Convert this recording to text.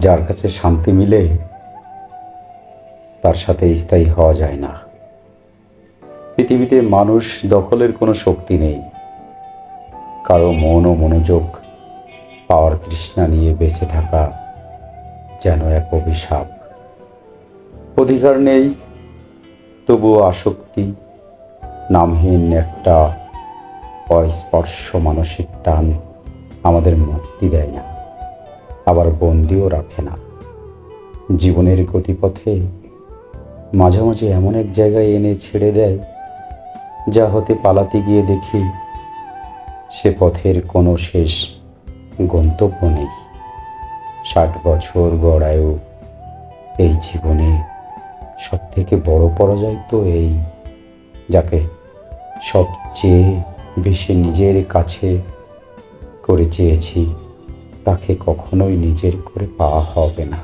যার কাছে শান্তি মিলে তার সাথে স্থায়ী হওয়া যায় না। পৃথিবীতে মানুষ দখলের কোনো শক্তি নেই। কারো মন ও মনোযোগ পাওয়ার তৃষ্ণা নিয়ে বেঁচে থাকা যেন এক অভিশাপ। অধিকার নেই, তবুও আসক্তি নামহীন একটা অস্পর্শ মানসিক টান আমাদের মুক্তি দেয় না, আবার বন্দিও রাখে না। জীবনের গতিপথে মাঝে মাঝে এমন এক জায়গায় এনে ছেড়ে দেয়, যা হতে পালাতে গিয়ে দেখি সে পথের কোনো শেষ গন্তব্য নেই। 60 বছর গড়ায়ও এই জীবনে সবথেকে বড় পরাজয় তো এই, যাকে সবচেয়ে বেশি নিজের কাছে করে চেয়েছি তাকে কখনোই নিজের করে পাওয়া হবে না।